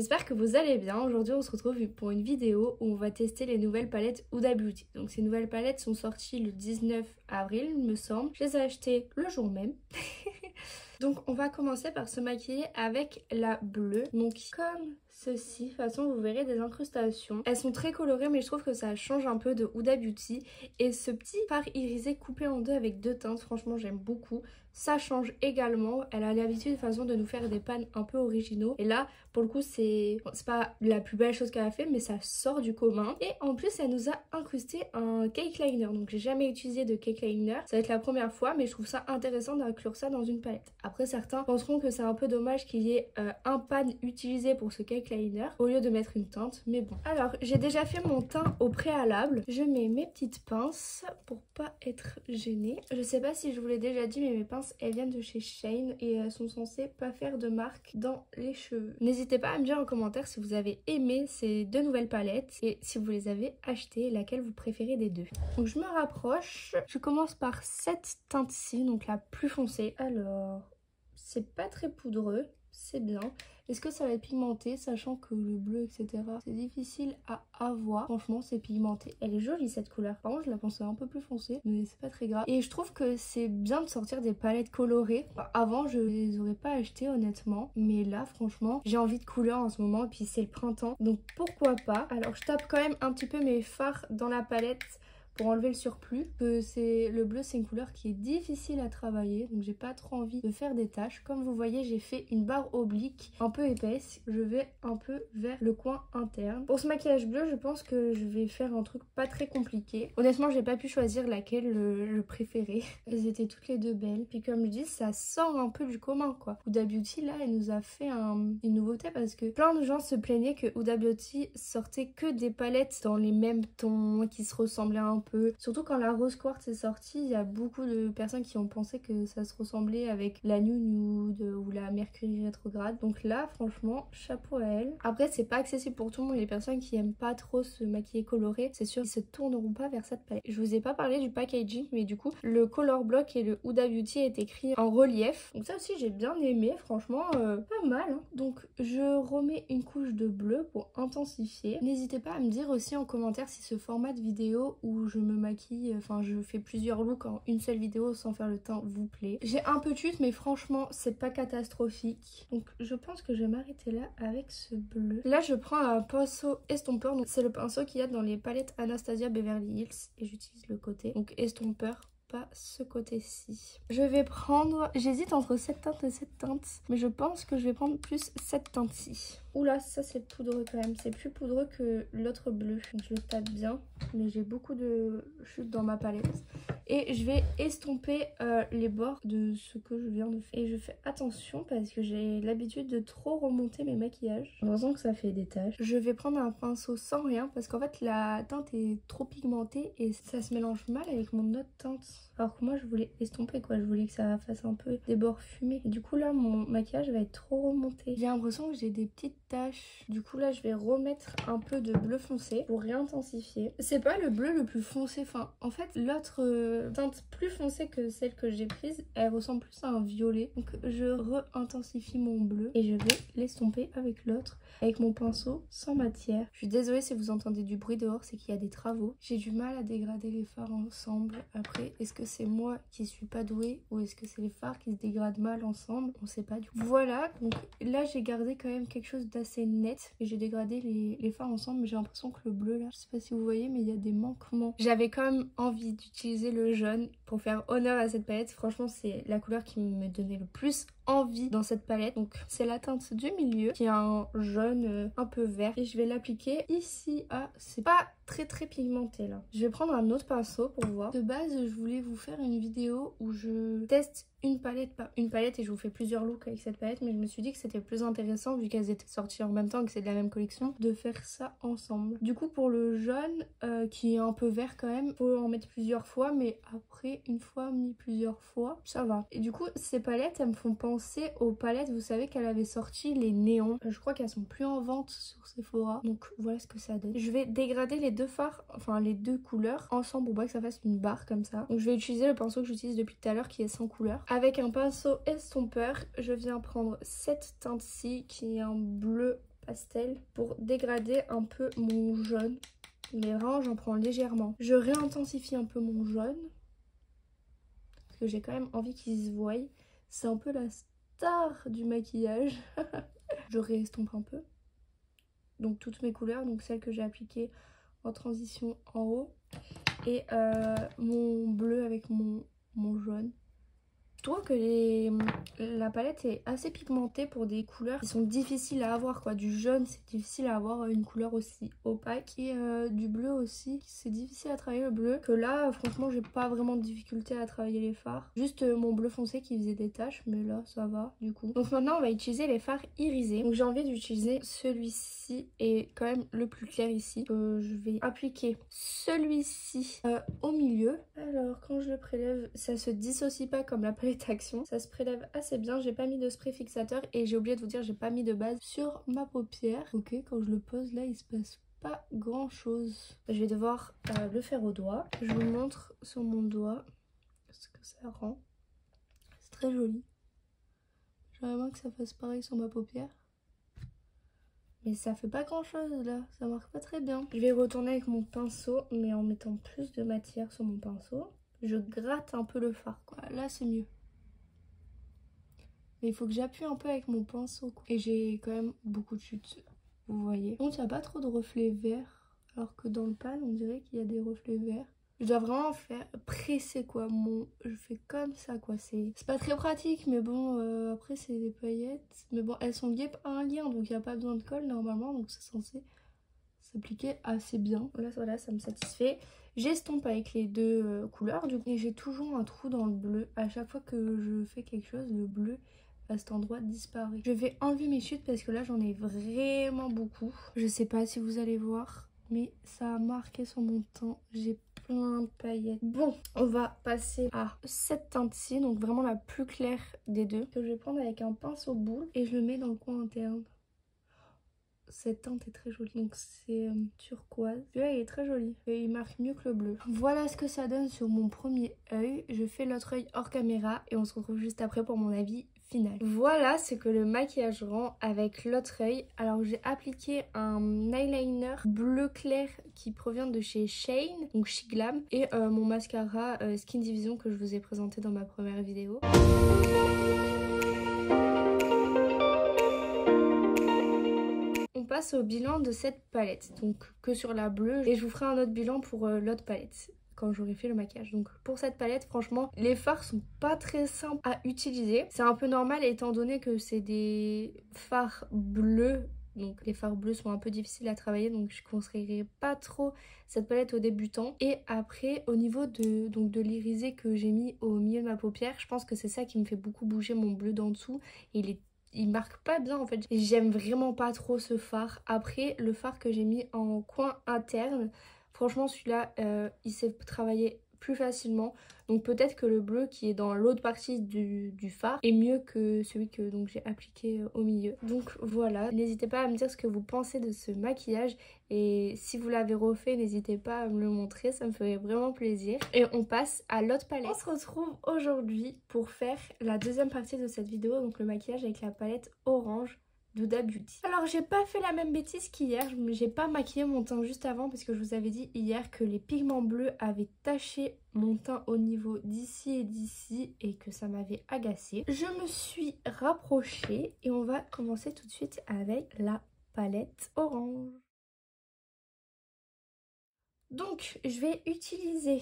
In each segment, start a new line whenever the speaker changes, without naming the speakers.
J'espère que vous allez bien. Aujourd'hui on se retrouve pour une vidéo où on va tester les nouvelles palettes Huda Beauty. Donc ces nouvelles palettes sont sorties le 19 avril il me semble. Je les ai achetées le jour même. Donc on va commencer par se maquiller avec la bleue. Donc comme ceci, de toute façon vous verrez des incrustations. Elles sont très colorées mais je trouve que ça change un peu de Huda Beauty. Et ce petit fard irisé coupé en deux avec deux teintes, franchement j'aime beaucoup. Ça change également. Elle a l'habitude de toute façon de nous faire des pans un peu originaux. Et là pour le coup c'est pas la plus belle chose qu'elle a fait mais ça sort du commun. Et en plus elle nous a incrusté un cake liner. Donc j'ai jamais utilisé de cake liner. Ça va être la première fois mais je trouve ça intéressant d'inclure ça dans une palette. Après certains penseront que c'est un peu dommage qu'il y ait un pan utilisé pour ce cake liner au lieu de mettre une teinte, mais bon. Alors j'ai déjà fait mon teint au préalable. Je mets mes petites pinces pour pas être gênée. Je sais pas si je vous l'ai déjà dit mais mes pinces elles viennent de chez Shane et elles sont censées pas faire de marque dans les cheveux. N'hésitez pas à me dire en commentaire si vous avez aimé ces deux nouvelles palettes et si vous les avez achetées, laquelle vous préférez des deux. Donc je me rapproche. Je commence par cette teinte-ci, donc la plus foncée. Alors c'est pas très poudreux, c'est bien. Est-ce que ça va être pigmenté, sachant que le bleu, etc. c'est difficile à avoir. Franchement, c'est pigmenté. Elle est jolie cette couleur. Par contre, je la pensais un peu plus foncée, mais c'est pas très grave. Et je trouve que c'est bien de sortir des palettes colorées. Avant, je les aurais pas achetées honnêtement, mais là, franchement, j'ai envie de couleur en ce moment. Et puis c'est le printemps, donc pourquoi pas. Alors, je tape quand même un petit peu mes fards dans la palette pour enlever le surplus. Le bleu c'est une couleur qui est difficile à travailler, donc j'ai pas trop envie de faire des taches. Comme vous voyez j'ai fait une barre oblique un peu épaisse, je vais un peu vers le coin interne. Pour ce maquillage bleu je pense que je vais faire un truc pas très compliqué. Honnêtement j'ai pas pu choisir laquelle je préférais. Elles étaient toutes les deux belles, puis comme je dis ça sort un peu du commun quoi. Huda Beauty là elle nous a fait une nouveauté parce que plein de gens se plaignaient que Huda Beauty sortait que des palettes dans les mêmes tons qui se ressemblaient un peu. Surtout quand la rose quartz est sortie, il y a beaucoup de personnes qui ont pensé que ça se ressemblait avec la New Nude ou la Mercury rétrograde. Donc là, franchement, chapeau à elle. Après, c'est pas accessible pour tout le monde. Les personnes qui aiment pas trop se maquiller coloré, c'est sûr, ils se tourneront pas vers cette palette. Je vous ai pas parlé du packaging, mais du coup, le color block et le Huda Beauty est écrit en relief. Donc ça aussi, j'ai bien aimé. Franchement, pas mal. Hein. Donc, je remets une couche de bleu pour intensifier. N'hésitez pas à me dire aussi en commentaire si ce format de vidéo où je me maquille, enfin je fais plusieurs looks en une seule vidéo sans faire le teint vous plaît. J'ai un peu de chute mais franchement c'est pas catastrophique. Donc je pense que je vais m'arrêter là avec ce bleu. Là je prends un pinceau estompeur, donc c'est le pinceau qu'il y a dans les palettes Anastasia Beverly Hills et j'utilise le côté. Donc estompeur, pas ce côté-ci. Je vais prendre, j'hésite entre cette teinte et cette teinte, mais je pense que je vais prendre plus cette teinte-ci. Oula, ça c'est poudreux quand même, c'est plus poudreux que l'autre bleu. Donc je le tape bien, mais j'ai beaucoup de chutes dans ma palette. Et je vais estomper les bords de ce que je viens de faire. Et je fais attention parce que j'ai l'habitude de trop remonter mes maquillages. J'ai l'impression que ça fait des taches. Je vais prendre un pinceau sans rien parce qu'en fait la teinte est trop pigmentée et ça se mélange mal avec mon autre teinte. Alors que moi je voulais estomper quoi, je voulais que ça fasse un peu des bords fumés. Et du coup là mon maquillage va être trop remonté. J'ai l'impression que j'ai des petites taches. Du coup là je vais remettre un peu de bleu foncé pour réintensifier. C'est pas le bleu le plus foncé, enfin en fait l'autre teinte plus foncée que celle que j'ai prise, elle ressemble plus à un violet. Donc je re-intensifie mon bleu et je vais l'estomper avec l'autre, avec mon pinceau sans matière. Je suis désolée si vous entendez du bruit dehors, c'est qu'il y a des travaux. J'ai du mal à dégrader les fards ensemble. Après, est-ce que c'est moi qui suis pas douée ou est-ce que c'est les fards qui se dégradent mal ensemble? On sait pas du coup. Voilà, donc là j'ai gardé quand même quelque chose d'assez net et j'ai dégradé les fards ensemble, mais j'ai l'impression que le bleu là, je sais pas si vous voyez, mais il y a des manquements. J'avais quand même envie d'utiliser le jaune pour faire honneur à cette palette. Franchement, c'est la couleur qui me donnait le plus envie dans cette palette. Donc c'est la teinte du milieu qui est un jaune un peu vert et je vais l'appliquer ici. Ah, c'est pas très pigmenté là. Je vais prendre un autre pinceau pour voir. De base, je voulais vous faire une vidéo où je teste une palette par une palette et je vous fais plusieurs looks avec cette palette, mais je me suis dit que c'était plus intéressant vu qu'elles étaient sorties en même temps, que c'est de la même collection, de faire ça ensemble. Du coup pour le jaune qui est un peu vert quand même, faut en mettre plusieurs fois, mais après une fois mis plusieurs fois ça va. Et du coup ces palettes elles me font penser aux palettes, vous savez qu'elle avait sorti les néons, je crois qu'elles sont plus en vente sur Sephora, donc voilà ce que ça donne. Je vais dégrader les deux fards, enfin les deux couleurs ensemble pour pas que ça fasse une barre comme ça. Donc je vais utiliser le pinceau que j'utilise depuis tout à l'heure qui est sans couleur. Avec un pinceau estompeur, je viens prendre cette teinte-ci qui est un bleu pastel pour dégrader un peu mon jaune. Mais vraiment, j'en prends légèrement. Je réintensifie un peu mon jaune. Parce que j'ai quand même envie qu'il se voie. C'est un peu la star du maquillage. Je réestompe un peu. Donc toutes mes couleurs, donc celles que j'ai appliquées en transition en haut. Et mon bleu avec mon jaune. Je trouve que la palette est assez pigmentée pour des couleurs qui sont difficiles à avoir quoi. Du jaune, c'est difficile à avoir une couleur aussi opaque. Et du bleu aussi, c'est difficile à travailler le bleu. Que là, franchement, j'ai pas vraiment de difficulté à travailler les fards. Juste mon bleu foncé qui faisait des taches, mais là, ça va du coup. Donc maintenant, on va utiliser les fards irisés. Donc j'ai envie d'utiliser celui-ci et quand même le plus clair ici. Je vais appliquer celui-ci au milieu. Alors, quand je le prélève, ça se dissocie pas comme la palette Action. Ça se prélève assez bien. J'ai pas mis de spray fixateur et j'ai oublié de vous dire, j'ai pas mis de base sur ma paupière. Ok, quand je le pose là, il se passe pas grand chose. Je vais devoir le faire au doigt. Je vous montre sur mon doigt ce que ça rend. C'est très joli. J'aimerais bien que ça fasse pareil sur ma paupière. Mais ça fait pas grand chose là, ça marque pas très bien. Je vais retourner avec mon pinceau, mais en mettant plus de matière sur mon pinceau. Je gratte un peu le fard quoi. Là c'est mieux. Mais il faut que j'appuie un peu avec mon pinceau quoi. Et j'ai quand même beaucoup de chutes, vous voyez. Donc il n'y a pas trop de reflets verts, alors que dans le pan on dirait qu'il y a des reflets verts. Je dois vraiment faire presser quoi, je fais comme ça quoi, c'est pas très pratique mais bon, après c'est des paillettes. Mais bon, elles sont liées à un lien donc il n'y a pas besoin de colle normalement, donc c'est censé s'appliquer assez bien. Là voilà, ça me satisfait. J'estompe avec les deux couleurs du coup. Et j'ai toujours un trou dans le bleu. À chaque fois que je fais quelque chose, le bleu à cet endroit disparaît. Je vais enlever mes chutes parce que là j'en ai vraiment beaucoup. Je sais pas si vous allez voir, mais ça a marqué sur mon teint. J'ai plein de paillettes. Bon, on va passer à cette teinte-ci, donc vraiment la plus claire des deux. Que je vais prendre avec un pinceau boule et je le mets dans le coin interne. Cette teinte est très jolie, donc c'est turquoise. Celui-là il est très joli et il marque mieux que le bleu. Voilà ce que ça donne sur mon premier œil. Je fais l'autre œil hors caméra et on se retrouve juste après pour mon avis final. Voilà ce que le maquillage rend avec l'autre œil. Alors j'ai appliqué un eyeliner bleu clair qui provient de chez Shane, donc She Glam, et mon mascara Skin Division que je vous ai présenté dans ma première vidéo. On passe au bilan de cette palette, donc que sur la bleue, et je vous ferai un autre bilan pour l'autre palette quand j'aurai fait le maquillage. Donc pour cette palette, franchement, les fards sont pas très simples à utiliser. C'est un peu normal étant donné que c'est des fards bleus. Donc les fards bleus sont un peu difficiles à travailler, donc je conseillerais pas trop cette palette aux débutants. Et après, au niveau de l'irisé que j'ai mis au milieu de ma paupière, je pense que c'est ça qui me fait beaucoup bouger mon bleu d'en dessous. Et il marque pas bien en fait. J'aime vraiment pas trop ce fard. Après, le fard que j'ai mis en coin interne, franchement celui-là, il s'est travaillé plus facilement. Donc peut-être que le bleu qui est dans l'autre partie du fard est mieux que celui que j'ai appliqué au milieu. Donc voilà, n'hésitez pas à me dire ce que vous pensez de ce maquillage. Et si vous l'avez refait, n'hésitez pas à me le montrer, ça me ferait vraiment plaisir. Et on passe à l'autre palette. On se retrouve aujourd'hui pour faire la deuxième partie de cette vidéo, donc le maquillage avec la palette orange d'Huda Beauty. Alors j'ai pas fait la même bêtise qu'hier, j'ai pas maquillé mon teint juste avant parce que je vous avais dit hier que les pigments bleus avaient taché mon teint au niveau d'ici et d'ici et que ça m'avait agacée. Je me suis rapprochée et on va commencer tout de suite avec la palette orange. Donc je vais utiliser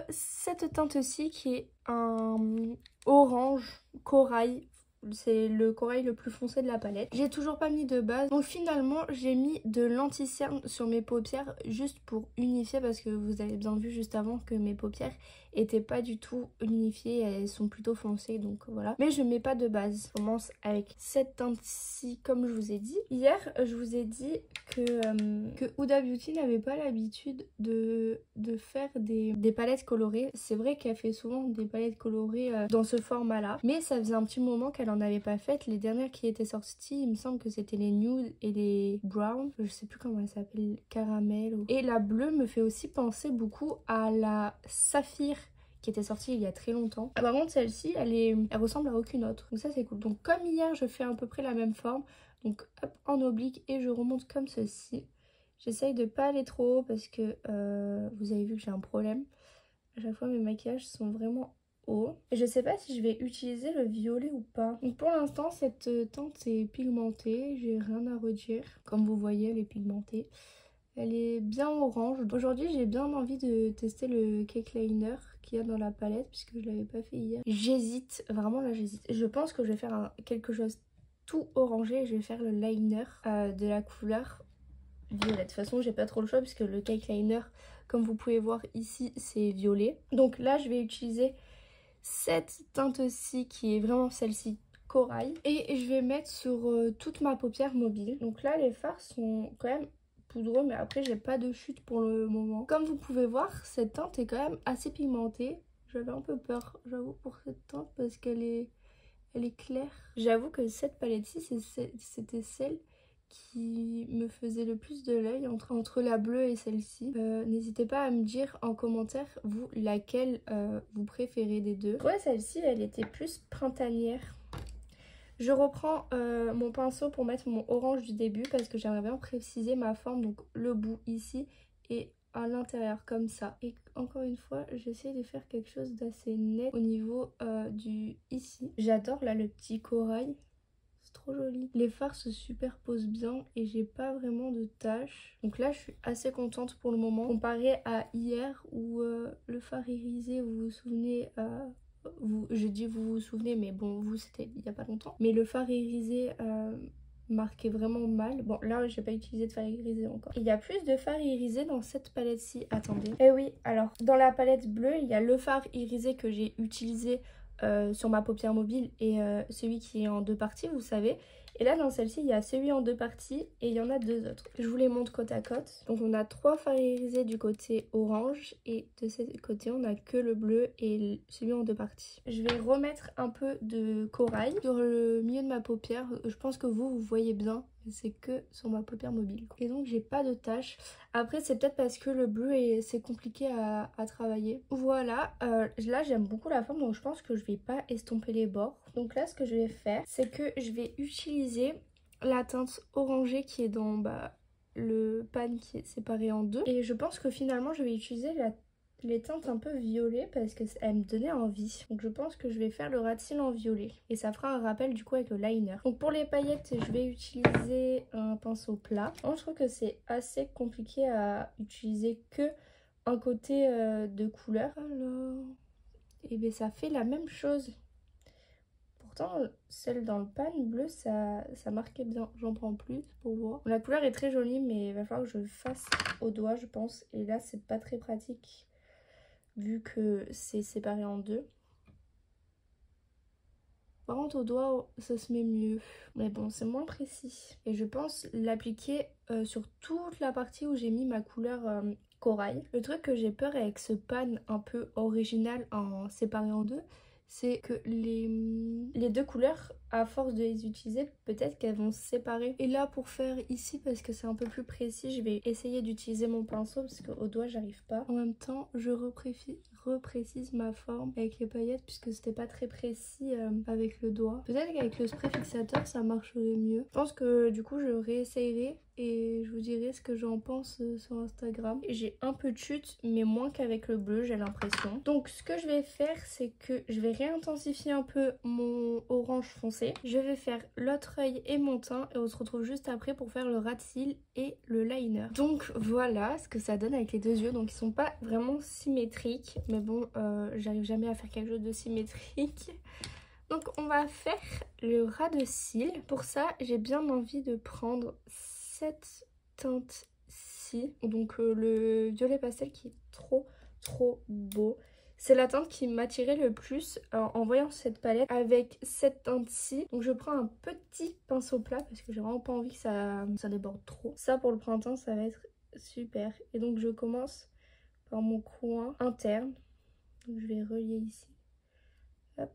cette teinte-ci qui est un orange corail. C'est le corail le plus foncé de la palette. J'ai toujours pas mis de base. Donc finalement j'ai mis de l'anti-cerne sur mes paupières juste pour unifier parce que vous avez bien vu juste avant que mes paupières étaient pas du tout unifiées. Elles sont plutôt foncées donc voilà. Mais je mets pas de base. Je commence avec cette teinte-ci comme je vous ai dit. Hier je vous ai dit que Huda Beauty n'avait pas l'habitude de faire des palettes colorées. C'est vrai qu'elle fait souvent des palettes colorées dans ce format là. Mais ça faisait un petit moment qu'elle en avait pas fait. Les dernières qui étaient sorties, il me semble que c'était les nude et les brown. Je sais plus comment elle s'appelle, caramel. Et la bleue me fait aussi penser beaucoup à la saphir qui était sortie il y a très longtemps. Par contre celle-ci elle ressemble à aucune autre, donc ça c'est cool. Donc comme hier je fais à peu près la même forme, donc hop en oblique et je remonte comme ceci. J'essaye de pas aller trop haut parce que vous avez vu que j'ai un problème. À chaque fois mes maquillages sont vraiment hauts. Et je sais pas si je vais utiliser le violet ou pas. Donc pour l'instant cette teinte est pigmentée, j'ai rien à redire. Comme vous voyez elle est pigmentée. Elle est bien orange. Aujourd'hui j'ai bien envie de tester le cake liner qu'il y a dans la palette puisque je l'avais pas fait hier. J'hésite, vraiment là j'hésite. Je pense que je vais faire quelque chose tout orangé et je vais faire le liner de la couleur violet. De toute façon j'ai pas trop le choix puisque le cake liner comme vous pouvez voir ici c'est violet. Donc là je vais utiliser cette teinte-ci qui est vraiment celle-ci corail. Et je vais mettre sur toute ma paupière mobile. Donc là les fards sont quand même poudreux mais après j'ai pas de chute pour le moment. Comme vous pouvez voir cette teinte est quand même assez pigmentée. J'avais un peu peur j'avoue pour cette teinte parce qu'elle est claire. J'avoue que cette palette-ci c'était celle qui me faisait le plus de l'œil entre la bleue et celle-ci. N'hésitez pas à me dire en commentaire vous laquelle vous préférez des deux. Ouais, celle-ci elle était plus printanière. Je reprends mon pinceau pour mettre mon orange du début parce que j'aimerais bien préciser ma forme, donc le bout ici et à l'intérieur comme ça. Et encore une fois j'essaie de faire quelque chose d'assez net au niveau du ici. J'adore là le petit corail. C'est trop joli. Les fards se superposent bien et j'ai pas vraiment de taches. Donc là je suis assez contente pour le moment. Comparé à hier où le fard irisé, vous vous souvenez... je dis vous vous souvenez mais bon vous c'était il y a pas longtemps. Mais le fard irisé marquait vraiment mal. Bon là j'ai pas utilisé de fard irisé encore. Il y a plus de fard irisé dans cette palette-ci. Attendez. Eh oui alors dans la palette bleue il y a le fard irisé que j'ai utilisé sur ma paupière mobile et celui qui est en deux parties vous savez. Et là dans celle-ci il y a celui en deux parties et il y en a deux autres. Je vous les montre côte à côte. Donc on a 3 fards irisés du côté orange et de ce côté on a que le bleu et celui en deux parties. Je vais remettre un peu de corail sur le milieu de ma paupière. Je pense que vous voyez bien. C'est que sur ma paupière mobile. Et donc j'ai pas de taches. Après c'est peut-être parce que le bleu c'est compliqué à travailler. Voilà, là j'aime beaucoup la forme donc je pense que je vais pas estomper les bords. Donc là ce que je vais faire c'est que je vais utiliser la teinte orangée qui est dans le pan qui est séparé en deux. Et je pense que finalement je vais utiliser les teintes un peu violet parce qu'elles me donnaient envie. Donc je pense que je vais faire le ras de cils en violet. Et ça fera un rappel du coup avec le liner. Donc pour les paillettes, je vais utiliser un pinceau plat. Moi, je trouve que c'est assez compliqué à utiliser que un côté de couleur. Alors, et bien ça fait la même chose. Pourtant, celle dans le pan bleu, ça marquait bien. J'en prends plus pour voir. La couleur est très jolie mais il va falloir que je le fasse au doigt je pense. Et là, c'est pas très pratique vu que c'est séparé en deux. Par contre au doigt ça se met mieux. Mais bon c'est moins précis. Et je pense l'appliquer sur toute la partie où j'ai mis ma couleur corail. Le truc que j'ai peur avec ce pan un peu original en séparé en deux, c'est que les deux couleurs, à force de les utiliser, peut-être qu'elles vont se séparer. Et là pour faire ici, parce que c'est un peu plus précis, je vais essayer d'utiliser mon pinceau parce qu'au doigt j'arrive pas. En même temps je reprécise ma forme avec les paillettes puisque c'était pas très précis avec le doigt. Peut-être qu'avec le spray fixateur ça marcherait mieux. Je pense que du coup je réessayerai et je vous dirai ce que j'en pense sur Instagram. J'ai un peu de chute mais moins qu'avec le bleu j'ai l'impression. Donc ce que je vais faire c'est que je vais réintensifier un peu mon orange foncé. Je vais faire l'autre œil et mon teint et on se retrouve juste après pour faire le ras de cils et le liner. Donc voilà ce que ça donne avec les deux yeux. Donc ils sont pas vraiment symétriques mais bon j'arrive jamais à faire quelque chose de symétrique. Donc on va faire le ras de cils. Pour ça j'ai bien envie de prendre cette teinte-ci. Donc le violet pastel qui est trop beau. C'est la teinte qui m'attirait le plus en voyant cette palette avec cette teinte-ci. Donc je prends un petit pinceau plat parce que j'ai vraiment pas envie que ça déborde trop. Ça pour le printemps ça va être super. Et donc je commence par mon coin interne. Donc je vais relier ici. Hop.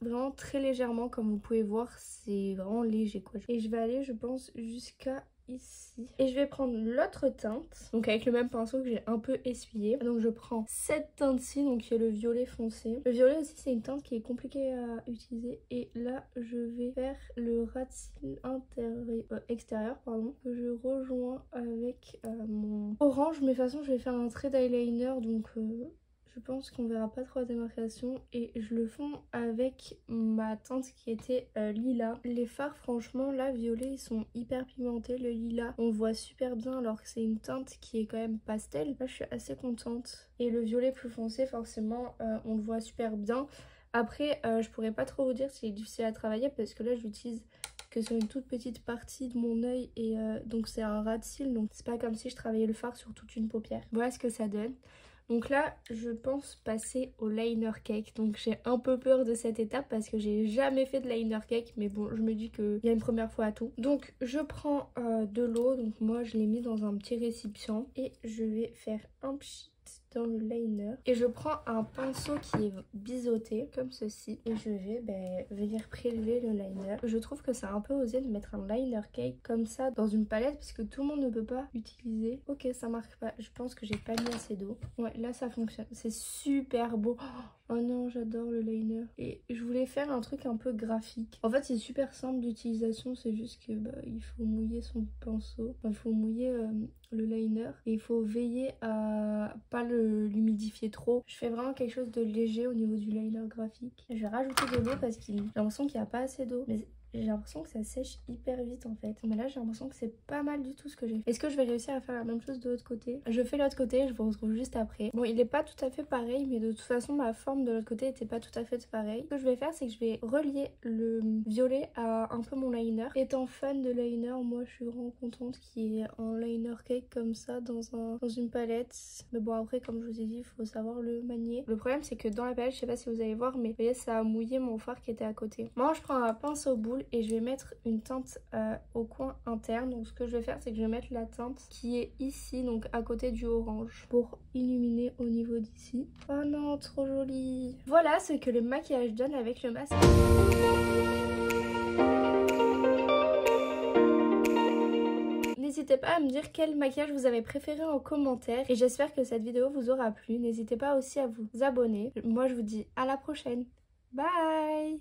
Vraiment très légèrement comme vous pouvez voir, c'est vraiment léger quoi. Et je vais aller je pense jusqu'à ici. Et je vais prendre l'autre teinte, donc avec le même pinceau que j'ai un peu essuyé. Donc je prends cette teinte-ci, donc qui est le violet foncé. Le violet aussi c'est une teinte qui est compliquée à utiliser. Et là je vais faire le ras de cils extérieur, pardon, que je rejoins avec mon orange. Mais de toute façon je vais faire un trait d'eyeliner, donc je pense qu'on verra pas trop la démarcation. Et je le fonds avec ma teinte qui était lilas. Les fards franchement là violet ils sont hyper pigmentés. Le lilas on voit super bien alors que c'est une teinte qui est quand même pastel. Là je suis assez contente. Et le violet plus foncé forcément on le voit super bien. Après je pourrais pas trop vous dire s'il est difficile à travailler parce que là je l'utilise que sur une toute petite partie de mon œil et donc c'est un ras de cils, donc c'est pas comme si je travaillais le fard sur toute une paupière. Voilà ce que ça donne. Donc là, je pense passer au liner cake. Donc j'ai un peu peur de cette étape parce que j'ai jamais fait de liner cake. Mais bon, je me dis qu'il y a une première fois à tout. Donc je prends de l'eau. Donc moi, je l'ai mis dans un petit récipient. Et je vais faire un pchit dans le liner. Et je prends un pinceau qui est biseauté, comme ceci. Et je vais venir prélever le liner. Je trouve que c'est un peu osé de mettre un liner cake comme ça dans une palette parce que tout le monde ne peut pas utiliser. Ok, ça marque pas. Je pense que j'ai pas mis assez d'eau. Ouais, là ça fonctionne. C'est super beau. Oh non, j'adore le liner. Et je voulais faire un truc un peu graphique. En fait, c'est super simple d'utilisation. C'est juste que il faut mouiller son pinceau. Enfin, il faut mouiller le liner. Et il faut veiller à pas l'humidifier trop. Je fais vraiment quelque chose de léger au niveau du liner graphique. Je vais rajouter de l'eau parce que j'ai l'impression qu'il n'y a pas assez d'eau. Mais j'ai l'impression que ça sèche hyper vite en fait. Mais là j'ai l'impression que c'est pas mal du tout ce que j'ai fait. Est-ce que je vais réussir à faire la même chose de l'autre côté? Je fais l'autre côté, je vous retrouve juste après. Bon, il est pas tout à fait pareil, mais de toute façon ma forme de l'autre côté était pas tout à fait pareille. Ce que je vais faire, c'est que je vais relier le violet à un peu mon liner. Étant fan de liner, moi je suis vraiment contente qu'il y ait un liner cake comme ça dans une palette. Mais bon, après comme je vous ai dit, il faut savoir le manier. Le problème c'est que dans la palette, je sais pas si vous allez voir, mais vous voyez, ça a mouillé mon fard qui était à côté. Moi je prends un pinceau boule et je vais mettre une teinte au coin interne. Donc ce que je vais faire, c'est que je vais mettre la teinte qui est ici, donc à côté du orange, pour illuminer au niveau d'ici. Oh non, trop joli. Voilà ce que le maquillage donne avec le masque. N'hésitez pas à me dire quel maquillage vous avez préféré en commentaire et j'espère que cette vidéo vous aura plu. N'hésitez pas aussi à vous abonner. Moi je vous dis à la prochaine. Bye.